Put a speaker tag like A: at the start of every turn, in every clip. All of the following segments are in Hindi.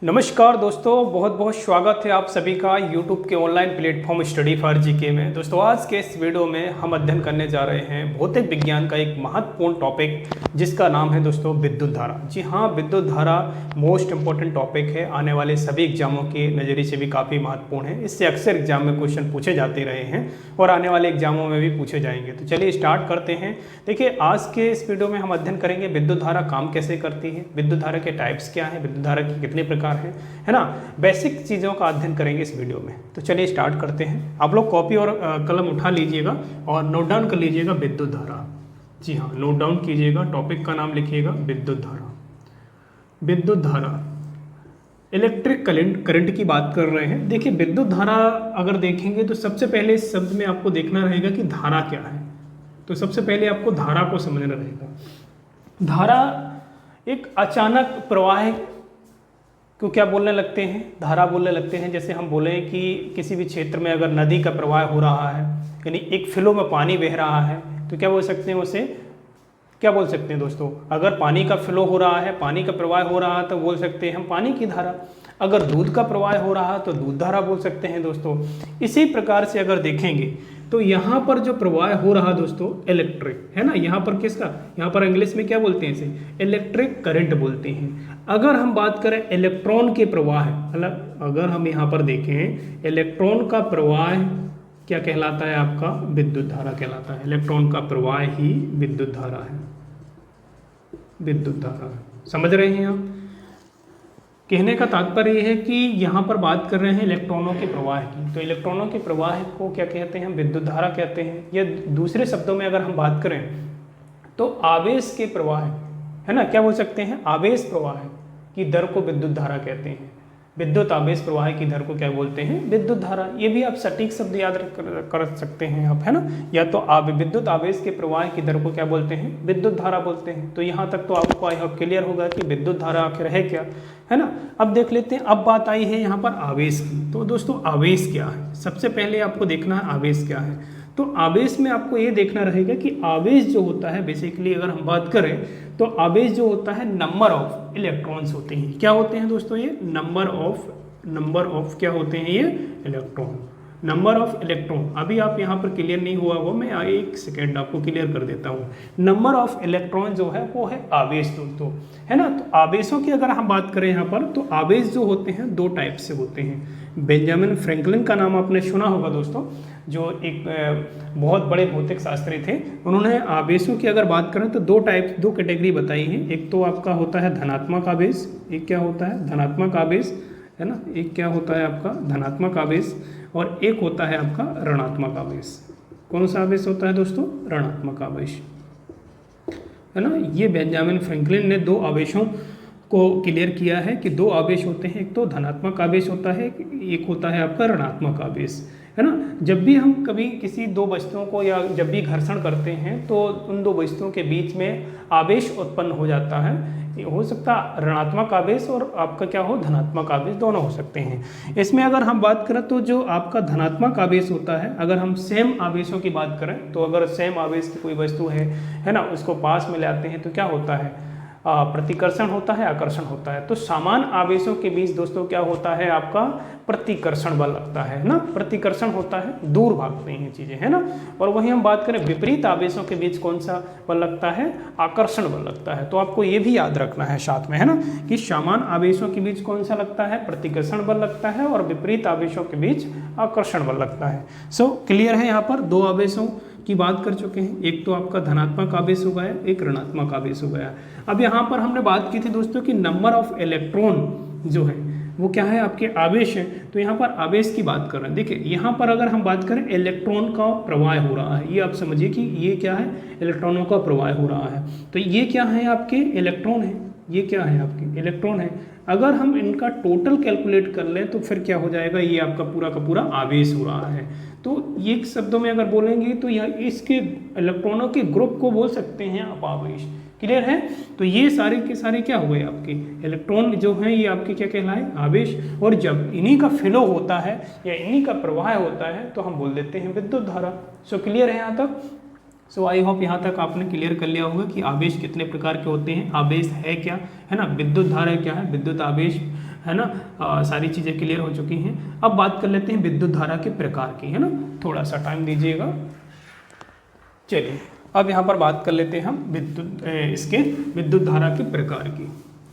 A: नमस्कार दोस्तों, बहुत बहुत स्वागत है आप सभी का YouTube के online platform study for GK में। दोस्तों आज के इस वीडियो में हम अध्ययन करने जा रहे हैं भौतिक विज्ञान का एक महत्वपूर्ण टॉपिक जिसका नाम है दोस्तों विद्युत धारा। जी हाँ, विद्युत धारा मोस्ट इंपॉर्टेंट टॉपिक है, आने वाले सभी एग्जामों के नज़रिए से भी काफ़ी महत्वपूर्ण है। इससे अक्सर एग्जाम में क्वेश्चन पूछे जाते रहे हैं और आने वाले एग्जामों में भी पूछे जाएंगे। तो चलिए स्टार्ट करते हैं। देखिए आज के इस वीडियो में हम अध्ययन करेंगे विद्युत धारा काम कैसे करती है, विद्युत धारा के टाइप्स क्या है, विद्युत धारा के कितने प्रकार है ना, बेसिक चीज़ों का अध्ययन करेंगे इस वीडियो में। तो चलिए स्टार्ट करते हैं। आप लोग कॉपी और कलम उठा लीजिएगा और नोट डाउन कर लीजिएगा विद्युत धारा। जी हाँ, नोट डाउन कीजिएगा, टॉपिक का नाम लिखिएगा विद्युत धारा। विद्युत धारा इलेक्ट्रिक करंट की बात कर रहे हैं। देखिए विद्युत धारा अगर देखेंगे तो सबसे पहले इस शब्द में आपको देखना रहेगा कि धारा क्या है। तो सबसे पहले आपको धारा को समझना रहेगा। धारा एक अचानक प्रवाह को क्या बोलने लगते हैं, धारा बोलने लगते हैं। जैसे हम बोलें कि किसी भी क्षेत्र में अगर नदी का प्रवाह हो रहा है, यानी एक फ्लो में पानी बह रहा है, तो क्या बोल सकते हैं उसे, क्या बोल सकते हैं दोस्तों। अगर पानी का फ्लो हो रहा है, पानी का प्रवाह हो रहा है तो बोल सकते हैं हम पानी की धारा। अगर दूध का प्रवाह हो रहा है तो दूध धारा बोल सकते हैं दोस्तों। इसी प्रकार से अगर देखेंगे तो यहाँ पर जो प्रवाह हो रहा दोस्तों इलेक्ट्रिक है ना, यहाँ पर किसका, यहाँ पर इंग्लिश में क्या बोलते हैं इसे, इलेक्ट्रिक करंट बोलते हैं। अगर हम बात करें इलेक्ट्रॉन के प्रवाह, अगर हम यहाँ पर देखें इलेक्ट्रॉन का प्रवाह क्या कहलाता है, आपका विद्युत धारा कहलाता है। इलेक्ट्रॉन का प्रवाह ही विद्युत धारा है, विद्युत धारा। समझ रहे हैं आप। कहने का तात्पर्य यह है कि यहाँ पर बात कर रहे हैं इलेक्ट्रॉनों के प्रवाह की, तो इलेक्ट्रॉनों के प्रवाह को क्या कहते हैं, हम विद्युत धारा कहते हैं। या दूसरे शब्दों में अगर हम बात करें तो आवेश के प्रवाह है ना, क्या बोल सकते हैं, आवेश प्रवाह की दर को विद्युत धारा कहते हैं। विद्युत आवेश प्रवाह की दर को क्या बोलते हैं, विद्युत धारा। ये भी आप सटीक शब्द याद कर सकते हैं आप, है ना। या तो विद्युत आवेश के प्रवाह की दर को क्या बोलते हैं, विद्युत धारा बोलते हैं। तो यहाँ तक तो आपको आई होप क्लियर होगा कि विद्युत धारा आखिर है क्या, है ना। अब देख लेते हैं, अब बात आई है यहाँ पर आवेश की। तो दोस्तों आवेश क्या है, सबसे पहले आपको देखना है आवेश क्या है। तो आवेश में आपको ये देखना रहेगा कि आवेश जो होता है, बेसिकली अगर हम बात करें तो आवेश जो होता है नंबर ऑफ इलेक्ट्रॉन्स होते हैं। क्या होते हैं दोस्तों, ये नंबर ऑफ क्या होते हैं, ये इलेक्ट्रॉन, नंबर ऑफ इलेक्ट्रॉन। अभी आप यहाँ पर क्लियर नहीं हुआ वो, मैं एक सेकेंड आपको क्लियर कर देता हूँ। नंबर ऑफ इलेक्ट्रॉन जो है वो है आवेश दोस्तों, है ना। तो आवेशों की अगर हम बात करें यहाँ पर, तो आवेश जो होते हैं दो टाइप से होते हैं। बेंजामिन फ्रैंकलिन का नाम आपने सुना होगा दोस्तों, जो एक बहुत बड़े भौतिक शास्त्री थे। उन्होंने आवेशों की अगर बात करें तो दो कैटेगरी बताई हैं। एक तो आपका होता है धनात्मक आवेश, एक क्या होता है धनात्मक आवेश, है ना। एक क्या होता है आपका धनात्मक आवेश और एक होता है आपका ऋणात्मक आवेश। कौन सा आवेश होता है दोस्तों, ऋणात्मक आवेश, है ना। ये बेंजामिन फ्रैंकलिन ने दो आवेशों को क्लियर किया है कि दो आवेश होते हैं, एक तो धनात्मक आवेश होता है, एक होता है आपका ऋणात्मक आवेश, है ना। जब भी हम कभी किसी दो वस्तुओं को या जब भी घर्षण करते हैं तो उन दो वस्तुओं के बीच में आवेश उत्पन्न हो जाता है। हो सकता है ऋणात्मक आवेश और आपका क्या हो, धनात्मक आवेश, दोनों हो सकते हैं। इसमें अगर हम बात करें तो जो आपका धनात्मक आवेश होता है, अगर हम सेम आवेशों की बात करें तो अगर सेम आवेश की कोई वस्तु है ना, उसको पास में लाते हैं तो क्या होता है, प्रतिकर्षण होता है, आकर्षण होता है। तो समान आवेशों के बीच दोस्तों क्या होता है, आपका प्रतिकर्षण बल लगता है ना, प्रतिकर्षण होता है, दूर भागते हैं चीजें, है ना। और वहीं हम बात करें विपरीत आवेशों के बीच कौन सा बल लगता है, आकर्षण बल लगता है। तो आपको ये भी याद रखना है साथ में, है ना, कि समान आवेशों के बीच कौन सा लगता है, प्रतिकर्षण बल लगता है, और विपरीत आवेशों के बीच आकर्षण बल लगता है। सो क्लियर है, यहाँ पर दो आवेशों की बात कर चुके हैं। एक तो आपका धनात्मक आवेश हो गया, एक ऋणात्मक आवेश हो गया। अब यहाँ पर हमने बात की थी दोस्तों कि नंबर ऑफ इलेक्ट्रॉन जो है वो क्या है, आपके आवेश है। तो यहाँ पर आवेश की बात कर रहे हैं। देखिए यहाँ पर अगर हम बात करें इलेक्ट्रॉन का प्रवाह हो रहा है, ये आप समझिए कि ये क्या है, इलेक्ट्रॉनों का प्रवाह हो रहा है। तो ये क्या है, आपके इलेक्ट्रॉन है, ये क्या है, आपके इलेक्ट्रॉन है। अगर हम इनका टोटल कैलकुलेट कर लें तो फिर क्या हो जाएगा, ये आपका पूरा का पूरा आवेश हो रहा है। तो ये शब्दों में अगर बोलेंगे तो यह इसके इलेक्ट्रॉनों के ग्रुप को बोल सकते हैं आप आवेश। क्लियर है। तो ये सारे के सारे क्या हुए, आपके इलेक्ट्रॉन जो हैं ये आपके क्या कहलाए, आवेश। और जब इन्हीं का फ्लो होता है या इन्हीं का प्रवाह होता है तो हम बोल देते हैं विद्युत धारा। सो क्लियर है यहाँ तक। सो आई होप यहाँ तक आपने क्लियर कर लिया होगा कि आवेश कितने प्रकार के होते हैं, आवेश है क्या, है ना, विद्युत धारा क्या है, विद्युत आवेश है ना। सारी चीज़ें क्लियर हो चुकी हैं। अब बात कर लेते हैं विद्युत धारा के प्रकार की, है ना। थोड़ा सा टाइम दीजिएगा। चलिए अब यहाँ पर बात कर लेते हैं हम इसके विद्युत धारा के प्रकार की।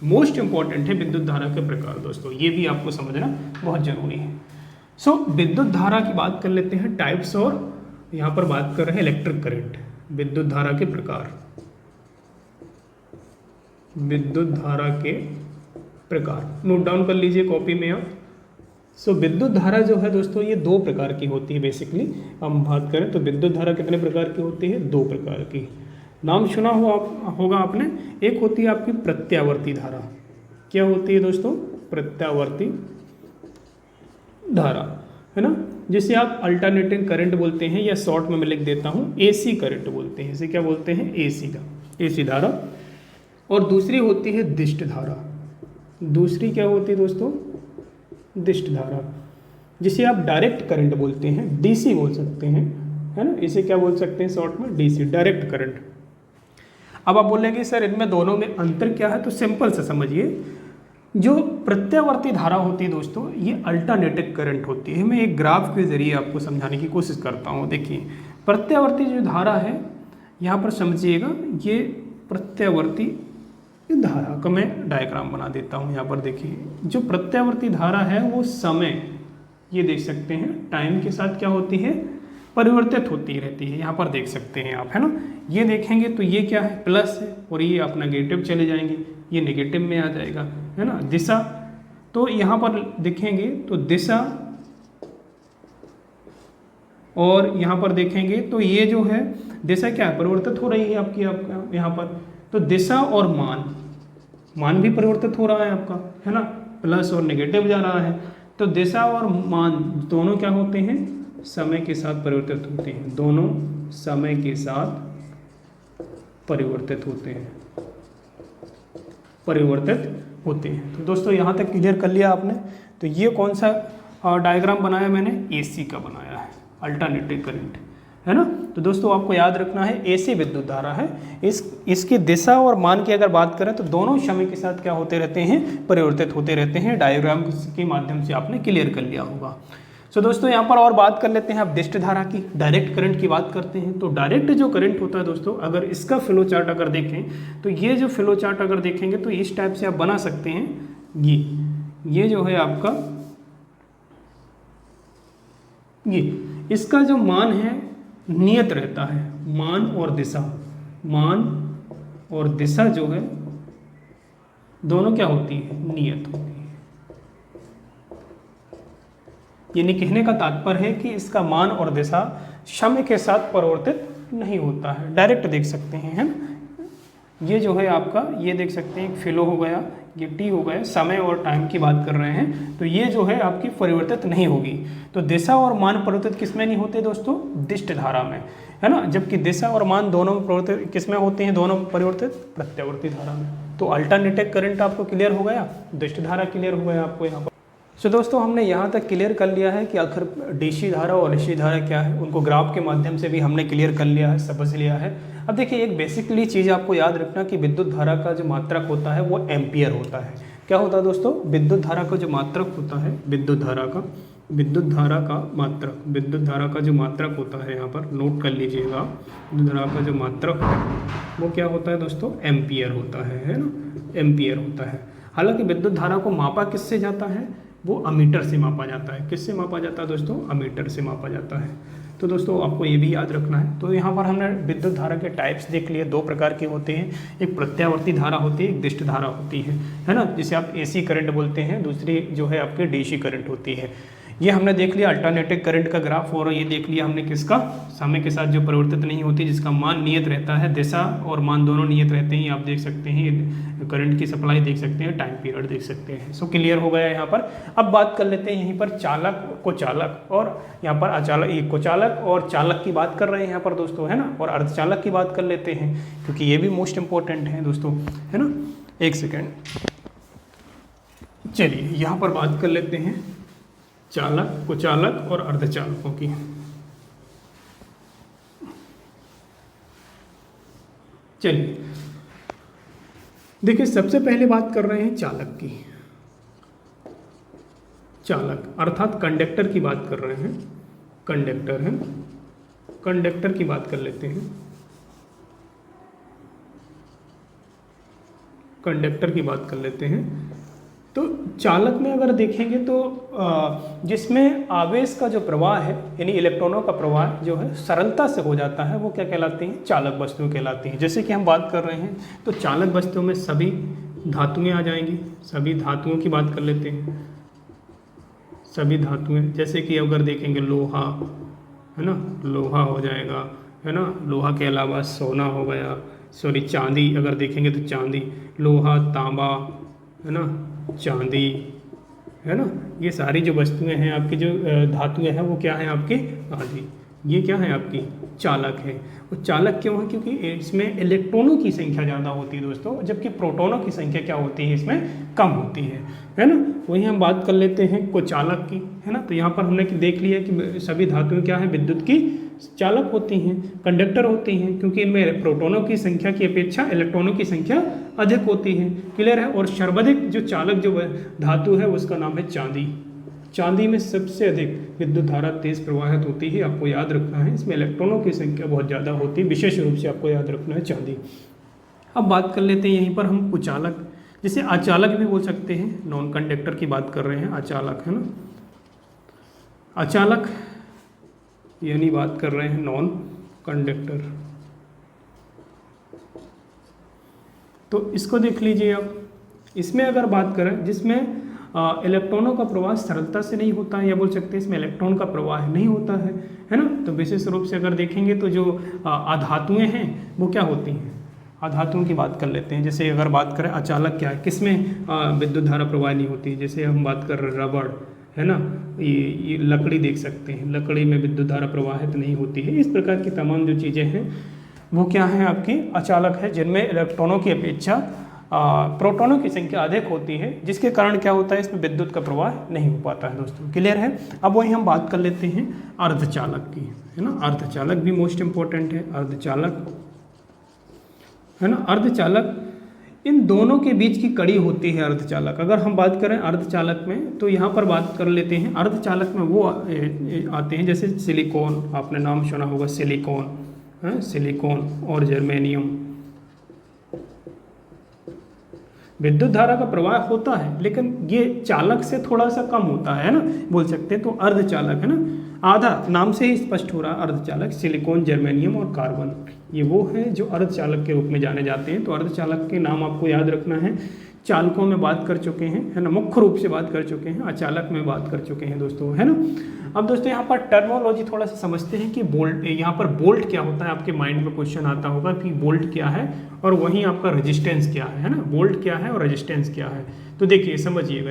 A: मोस्ट इंपॉर्टेंट है विद्युत धारा के प्रकार दोस्तों, ये भी आपको समझना बहुत जरूरी है। सो विद्युत धारा की बात कर लेते हैं टाइप्स, और यहाँ पर बात कर रहे हैं इलेक्ट्रिक करंट। विद्युत धारा के प्रकार, विद्युत धारा के प्रकार नोट डाउन कर लीजिए कॉपी में आप। सो विद्युत धारा जो है दोस्तों ये दो प्रकार की होती है। बेसिकली हम बात करें तो विद्युत धारा कितने प्रकार की होती है? दो प्रकार की। नाम सुना होगा आपने, एक होती है आपकी प्रत्यावर्ती धारा। क्या होती है दोस्तों? प्रत्यावर्ती धारा, है ना, जिसे आप अल्टरनेटिंग करंट बोलते हैं, या शॉर्ट में मैं लिख देता हूँ एसी करंट बोलते हैं। इसे क्या बोलते हैं? एसी धारा। और दूसरी होती है दिष्ट धारा। दूसरी क्या होती है दोस्तों? दिष्ट धारा, जिसे आप डायरेक्ट करंट बोलते हैं, डीसी बोल सकते हैं, है ना। इसे क्या बोल सकते हैं शॉर्ट में? DC, direct current. अब आप बोलेंगे सर इनमें दोनों में अंतर क्या है? तो सिंपल से समझिए, जो प्रत्यावर्ती धारा होती है दोस्तों ये अल्टरनेटिव करंट होती है। मैं एक ग्राफ के जरिए आपको समझाने की कोशिश करता हूँ। देखिए प्रत्यावर्ती जो धारा है, यहाँ पर समझिएगा, ये प्रत्यावर्ती धारा का मैं डायग्राम बना देता हूँ। यहाँ पर देखिए जो प्रत्यावर्ती धारा है वो समय, ये देख सकते हैं, टाइम के साथ क्या होती है? परिवर्तित होती रहती है। यहाँ पर देख सकते हैं आप, है ना। ये देखेंगे तो ये क्या है? प्लस है, और ये आप नेगेटिव चले जाएंगे, ये नेगेटिव में आ जाएगा, है ना। दिशा, तो यहाँ पर देखेंगे तो दिशा, और यहाँ पर देखेंगे तो ये जो है दिशा क्या है? परिवर्तित हो रही है आपकी यहाँ पर। तो दिशा और मान भी परिवर्तित हो रहा है आपका, है ना, प्लस और नेगेटिव जा रहा है। तो दिशा और मान दोनों क्या होते हैं? समय के साथ परिवर्तित होते हैं। दोनों समय के साथ परिवर्तित होते हैं, तो दोस्तों यहाँ तक क्लियर कर लिया आपने। तो ये कौन सा डायग्राम बनाया मैंने? एसी का बनाया है, अल्टरनेटिव करंट, है ना। तो दोस्तों आपको याद रखना है एसी विद्युत धारा है। इसकी दिशा और मान की अगर बात करें तो दोनों समय के साथ क्या होते रहते हैं? परिवर्तित होते रहते हैं। डायग्राम के माध्यम से आपने क्लियर कर लिया होगा। सो दोस्तों यहाँ पर और बात कर लेते हैं अब दिष्ट धारा की, डायरेक्ट करंट की बात करते हैं। तो डायरेक्ट जो करंट होता है दोस्तों, अगर इसका फ्लो चार्ट अगर देखें तो ये जो फ्लो चार्ट अगर देखेंगे तो इस टाइप से आप बना सकते हैं। ये जो है आपका, ये इसका जो मान है नियत रहता है। मान और दिशा जो है दोनों क्या होती है? नियत होती है। यानी कहने का तात्पर्य है कि इसका मान और दिशा समय के साथ परिवर्तित नहीं होता है। डायरेक्ट देख सकते हैं, है ना। ये जो है आपका, ये देख सकते हैं, एक फ्लो हो गया, ये टी हो गया, समय और टाइम की बात कर रहे हैं। तो ये जो है आपकी परिवर्तित नहीं होगी। तो दिशा और मान परिवर्तित किस में नहीं होते दोस्तों? दिष्ट धारा में, है ना। जबकि दिशा और मान दोनों परिवर्तित किस में होते हैं? दोनों परिवर्तित प्रत्यावर्ती धारा में। तो अल्टरनेटिव करंट आपको क्लियर हो गया, दिष्ट धारा क्लियर हो गया आपको यहाँ पर। सो दोस्तों हमने यहाँ तक क्लियर कर लिया है कि आखिर डीसी धारा और एसी धारा क्या है। उनको ग्राफ के माध्यम से भी हमने क्लियर कर लिया है, समझ लिया है। अब देखिए एक बेसिकली चीज़ आपको याद रखना कि विद्युत धारा का जो मात्रक होता है वो एम्पियर होता है। क्या होता है दोस्तों? विद्युत धारा का जो मात्रक होता है, विद्युत धारा का जो मात्रक होता है, यहाँ पर नोट कर लीजिएगा, विद्युत धारा का जो मात्रक है वो क्या होता है दोस्तों? एम्पियर होता है ना, एम्पियर होता है। हालांकि विद्युत धारा को मापा किससे जाता है? वो अमीटर से मापा जाता है। किससे मापा जाता है दोस्तों? अमीटर से मापा जाता है। तो दोस्तों आपको ये भी याद रखना है। तो यहाँ पर हमने विद्युत धारा के टाइप्स देख लिए, दो प्रकार के होते हैं, एक प्रत्यावर्ती धारा होती है, एक दिष्ट धारा होती है ना, जिसे आप एसी करंट बोलते हैं। दूसरी जो है आपकी डीसी करंट होती है। ये हमने देख लिया अल्टरनेटिव करंट का ग्राफ, और ये देख लिया हमने किसका? समय के साथ जो परिवर्तित नहीं होती, जिसका मान नियत रहता है। दिशा और मान दोनों नियत रहते हैं, आप देख सकते हैं। करंट की सप्लाई देख सकते हैं, टाइम पीरियड देख सकते हैं। सो क्लियर हो गया यहाँ पर। अब बात कर लेते हैं यहीं पर चालक, कोचालक, और यहाँ पर अचालक। ये कोचालक और चालक की बात कर रहे हैं यहाँ पर दोस्तों, है ना। और अर्धचालक की बात कर लेते हैं, क्योंकि ये भी मोस्ट इंपॉर्टेंट है दोस्तों, है ना। एक सेकेंड, चलिए यहाँ पर बात कर लेते हैं चालक, कुचालक और अर्धचालकों की। चलिए देखिए सबसे पहले बात कर रहे हैं चालक की। चालक अर्थात कंडक्टर की बात कर रहे हैं, कंडक्टर है, कंडक्टर की बात कर लेते हैं, कंडक्टर की बात कर लेते हैं। तो चालक में अगर देखेंगे तो जिसमें आवेश का जो प्रवाह है यानी इलेक्ट्रॉनों का प्रवाह जो है सरलता से हो जाता है, वो क्या कहलाती हैं, चालक वस्तुएं कहलाती हैं। जैसे कि हम बात कर रहे हैं तो चालक वस्तुओं में सभी धातुएं आ जाएंगी, सभी धातुओं की बात कर लेते हैं, सभी धातुएं, जैसे कि अगर देखेंगे लोहा है ना, लोहा हो जाएगा है ना, लोहा के अलावा सोना हो गया, सॉरी चांदी अगर देखेंगे तो चांदी, लोहा, तांबा है ना, चांदी है ना, ये सारी जो वस्तुएं हैं आपकी, जो धातुएं हैं वो क्या है आपकी आदि, ये क्या है आपकी चालक है। और चालक क्यों है, क्योंकि इसमें इलेक्ट्रॉनों की संख्या ज़्यादा होती है दोस्तों, जबकि प्रोटॉनों की संख्या क्या होती है, इसमें कम होती है ना। वहीं हम बात कर लेते हैं कोचालक की, है ना। तो यहाँ पर हमने देख लिया कि सभी धातुएं क्या है, विद्युत की चालक होती हैं, कंडक्टर होती हैं, क्योंकि इनमें प्रोटॉनों की संख्या की अपेक्षा इलेक्ट्रॉनों की संख्या अधिक होती है। क्लियर है। और सर्वाधिक जो चालक जो धातु है उसका नाम है चांदी। चांदी में सबसे अधिक विद्युत धारा तेज प्रवाहित होती है, आपको याद रखना है। इसमें इलेक्ट्रॉनों की संख्या बहुत ज़्यादा होती है, विशेष रूप से आपको याद रखना है चांदी। अब बात कर लेते हैं यहीं पर हम कुचालक, जिसे अचालक भी बोल सकते हैं, नॉन कंडक्टर की बात कर रहे हैं, अचालक है ना। अचालक यानी बात कर रहे हैं नॉन कंडक्टर। तो इसको देख लीजिए आप, इसमें अगर बात करें जिसमें इलेक्ट्रॉनों का प्रवाह सरलता से नहीं होता है, या बोल सकते हैं इसमें इलेक्ट्रॉन का प्रवाह नहीं होता है ना। तो विशेष रूप से अगर देखेंगे तो जो अधातुएं हैं वो क्या होती हैं, अधातुओं की बात कर लेते हैं। जैसे अगर बात करें अचालक क्या है, किसमें विद्युत धारा प्रवाह नहीं होती, जैसे हम बात कर रहे हैं रबड़ है ना, ये लकड़ी देख सकते हैं, लकड़ी में विद्युत धारा प्रवाहित नहीं होती है। इस प्रकार की तमाम जो चीज़ें हैं वो क्या है आपकी अचालक है, जिनमें इलेक्ट्रॉनों की अपेक्षा प्रोटॉनों की संख्या अधिक होती है, जिसके कारण क्या होता है, इसमें विद्युत का प्रवाह नहीं हो पाता है दोस्तों। क्लियर है। अब वही हम बात कर लेते हैं अर्धचालक की, है ना। अर्धचालक भी मोस्ट इंपॉर्टेंट है, अर्धचालक है ना। अर्धचालक इन दोनों के बीच की कड़ी होती है अर्धचालक। अगर हम बात करें अर्धचालक में तो यहाँ पर बात कर लेते हैं, अर्धचालक में वो आते हैं जैसे सिलिकॉन, आपने नाम सुना होगा सिलिकॉन है, सिलिकॉन और जर्मेनियम। विद्युत धारा का प्रवाह होता है लेकिन ये चालक से थोड़ा सा कम होता है ना, बोल सकते हैं। तो अर्धचालक है ना, आधा नाम से ही स्पष्ट हो रहा है अर्धचालक, सिलिकॉन, जर्मेनियम और कार्बन, ये वो हैं जो अर्धचालक के रूप में जाने जाते हैं। तो अर्धचालक के नाम आपको याद रखना है। चालकों में बात कर चुके हैं, है ना, मुख्य रूप से बात कर चुके हैं, अचालक में बात कर चुके हैं दोस्तों, है ना। अब दोस्तों यहाँ पर टर्मोलॉजी थोड़ा सा समझते हैं कि बोल्ट, यहाँ पर बोल्ट क्या होता है, आपके माइंड में क्वेश्चन आता होगा कि बोल्ट क्या है और वहीं आपका रेजिस्टेंस क्या है ना। बोल्ट क्या है और रेजिस्टेंस क्या है, तो देखिए समझिएगा।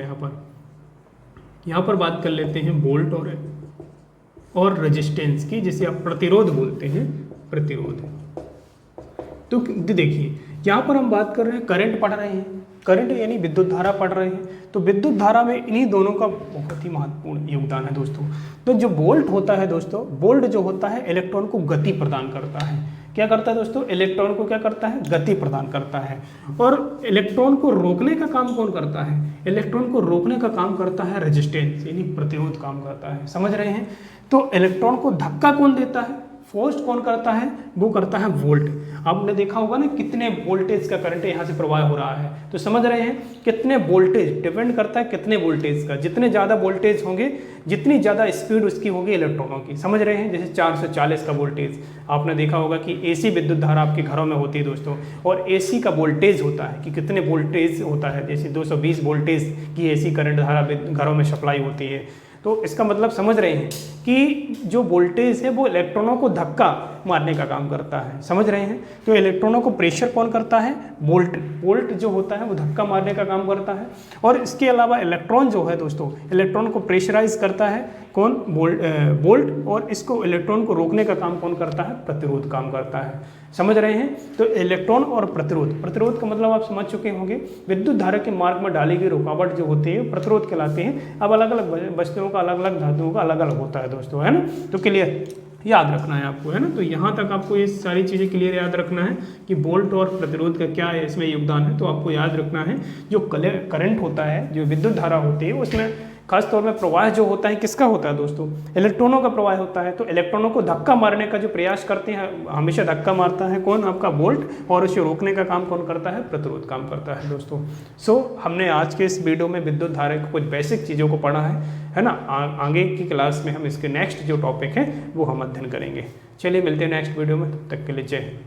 A: यहाँ पर बात कर लेते हैं बोल्ट और रेजिस्टेंस की, जिसे आप प्रतिरोध बोलते हैं, प्रतिरोध। तो देखिए यहाँ पर हम बात कर रहे हैं, करंट पढ़ रहे हैं, करंट यानी विद्युत धारा पढ़ रहे हैं। तो विद्युत धारा में इन्हीं दोनों का बहुत ही महत्वपूर्ण योगदान है दोस्तों। तो जो बोल्ट होता है दोस्तों, बोल्ट जो होता है इलेक्ट्रॉन को गति प्रदान करता है। क्या करता है दोस्तों, इलेक्ट्रॉन को क्या करता है, गति प्रदान करता है। और इलेक्ट्रॉन को रोकने का काम कौन करता है, इलेक्ट्रॉन को रोकने का काम करता है रेजिस्टेंस यानी प्रतिरोध काम करता है। समझ रहे हैं। तो इलेक्ट्रॉन को धक्का कौन देता है, फोर्स कौन करता है, वो करता है वोल्ट। आपने देखा होगा ना कितने वोल्टेज का करंट यहाँ से प्रवाह हो रहा है। तो समझ रहे हैं कितने वोल्टेज डिपेंड करता है कितने वोल्टेज का। जितने ज़्यादा वोल्टेज होंगे जितनी ज़्यादा स्पीड उसकी होगी इलेक्ट्रॉनों की। समझ रहे हैं। जैसे 440 का वोल्टेज आपने देखा होगा कि एसी विद्युत धारा आपके घरों में होती है दोस्तों, और एसी का वोल्टेज होता है कि कितने वोल्टेज होता है। जैसे 220 वोल्टेज की एसी करंट धारा घरों में सप्लाई होती है। तो इसका मतलब समझ रहे हैं कि जो वोल्टेज है वो इलेक्ट्रॉनों को धक्का मारने का काम करता है। समझ रहे हैं। तो इलेक्ट्रॉनों को प्रेशर कौन करता है, वोल्ट जो होता है वो धक्का मारने का काम करता है। और इसके अलावा इलेक्ट्रॉन जो है दोस्तों, इलेक्ट्रॉन को प्रेशराइज करता है कौन, वोल्ट। और इसको इलेक्ट्रॉन को रोकने का काम कौन करता है, प्रतिरोध काम करता है। समझ रहे हैं। तो इलेक्ट्रॉन और प्रतिरोध का मतलब आप समझ चुके होंगे। विद्युत धारा के मार्ग में डाली गई रुकावट जो होती है प्रतिरोध कहलाते हैं। अब अलग अलग वस्तुओं का, अलग अलग धातुओं का अलग अलग होता है दोस्तों, है ना। तो क्लियर याद रखना है आपको, है ना। तो यहाँ तक आपको ये सारी चीज़ें क्लियर याद रखना है कि वोल्ट और प्रतिरोध का क्या है, इसमें योगदान है। तो आपको याद रखना है जो करंट होता है, जो विद्युत धारा होती है, उसमें खासतौर में प्रवाह जो होता है किसका होता है दोस्तों, इलेक्ट्रॉनों का प्रवाह होता है। तो इलेक्ट्रॉनों को धक्का मारने का जो प्रयास करते हैं, हमेशा धक्का मारता है कौन, आपका वोल्ट, और उसे रोकने का काम कौन करता है, प्रतिरोध काम करता है दोस्तों। हमने आज के इस वीडियो में विद्युत धारा की कुछ बेसिक चीज़ों को पढ़ा है ना। आगे की क्लास में हम इसके नेक्स्ट जो टॉपिक है वो हम अध्ययन करेंगे। चलिए मिलते हैं नेक्स्ट वीडियो में, तब तक के लिए जय हिंद।